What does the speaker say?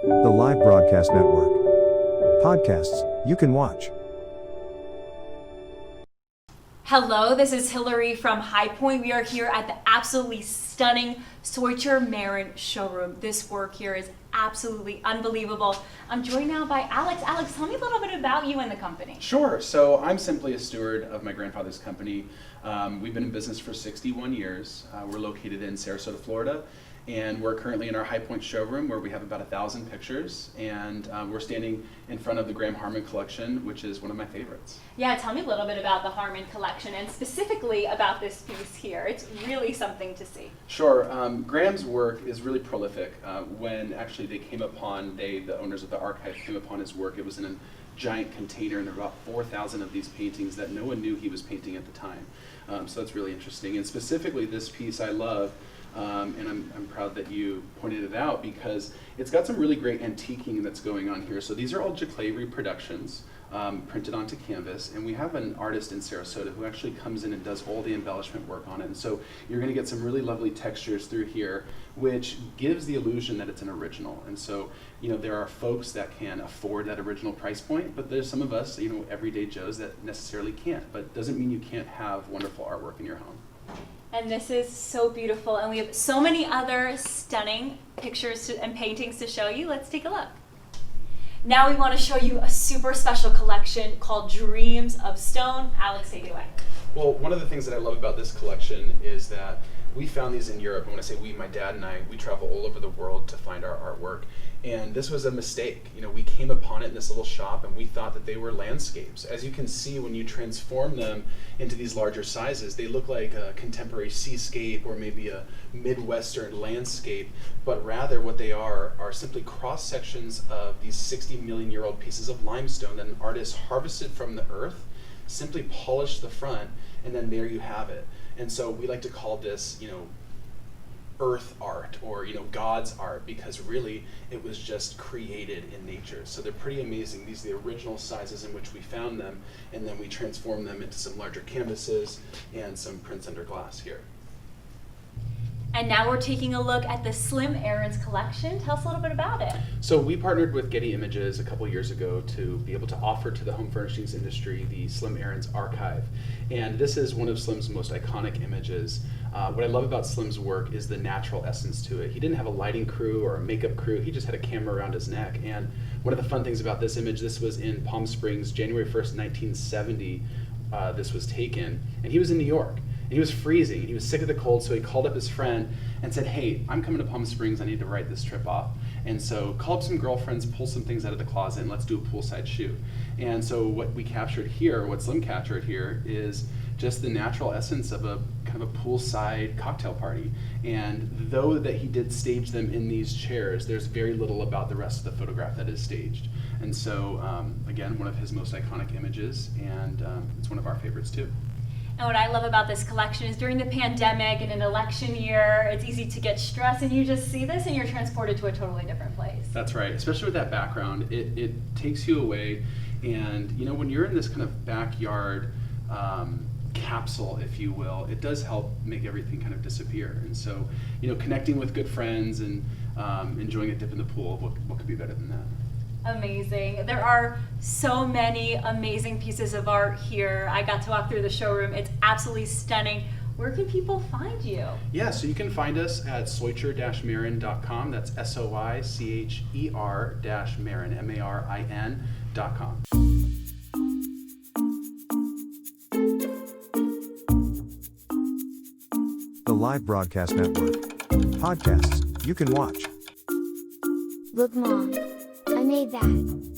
The Live Broadcast Network. Podcasts you can watch. Hello, this is Hilary from High Point. We are here at the absolutely stunning Soicher Marin showroom. This work here is absolutely unbelievable. I'm joined now by Alex. Alex, tell me a little bit about you and the company. Sure. So I'm simply a steward of my grandfather's company. We've been in business for 61 years. We're located in Sarasota, Florida. And we're currently in our High Point showroom where we have about 1,000 pictures, and we're standing in front of the Graham Harmon collection, which is one of my favorites. Yeah, tell me a little bit about the Harmon collection and specifically about this piece here. It's really something to see. Sure. Graham's work is really prolific. When actually they came upon, the owners of the archive came upon his work, it was in a giant container, and there were about 4,000 of these paintings that no one knew he was painting at the time. So that's really interesting. And specifically this piece I love. And I'm proud that you pointed it out because it's got some really great antiquing that's going on here. So these are all Giclée reproductions printed onto canvas, and we have an artist in Sarasota who actually comes in and does all the embellishment work on it. And so you're going to get some really lovely textures through here, which gives the illusion that it's an original. And so, there are folks that can afford that original price point, but there's some of us, everyday Joes that necessarily can't. But doesn't mean you can't have wonderful artwork in your home. And this is so beautiful, and we have so many other stunning pictures and paintings to show you. Let's take a look. Now we want to show you a super special collection called Dreams of Stone. Alex, take it away. Well, one of the things that I love about this collection is that we found these in Europe. And when I say we, my dad and I, we travel all over the world to find our artwork. And this was a mistake. We came upon it in this little shop and we thought that they were landscapes. As you can see, when you transform them into these larger sizes, they look like a contemporary seascape or maybe a Midwestern landscape, but rather what they are simply cross sections of these 60 million year old pieces of limestone that an artist harvested from the earth, simply polished the front, and then there you have it. And so we like to call this, earth art or God's art, because really it was just created in nature. So they're pretty amazing. These are the original sizes in which we found them, and then we transform them into some larger canvases and some prints under glass here. And now we're taking a look at the Slim Aarons collection. Tell us a little bit about it. So we partnered with Getty Images a couple years ago to be able to offer to the home furnishings industry the Slim Aarons archive. And this is one of Slim's most iconic images. What I love about Slim's work is the natural essence to it. He didn't have a lighting crew or a makeup crew. He just had a camera around his neck. And one of the fun things about this image, this was in Palm Springs, January 1st, 1970, this was taken. And he was in New York. And he was freezing. He was sick of the cold, so he called up his friend and said, "Hey, I'm coming to Palm Springs. I need to write this trip off." And so call up some girlfriends, pull some things out of the closet, and let's do a poolside shoot. And so what we captured here, what Slim captured here, is just the natural essence of a kind of a poolside cocktail party. And though that he did stage them in these chairs, there's very little about the rest of the photograph that is staged. And so, again, one of his most iconic images, and it's one of our favorites too. And what I love about this collection is during the pandemic and an election year, it's easy to get stressed, and you just see this and you're transported to a totally different place. That's right, especially with that background. It takes you away, and when you're in this kind of backyard capsule, if you will, it does help make everything kind of disappear. And so, connecting with good friends and enjoying a dip in the pool, what could be better than that? Amazing. There are so many amazing pieces of art here. I got to walk through the showroom. It's absolutely stunning. Where can people find you? Yeah, so you can find us at soicher-marin.com. That's SOICHER-Marin, MARIN.com. The Live Broadcast Network. Podcasts you can watch. Look, Mom, I made that.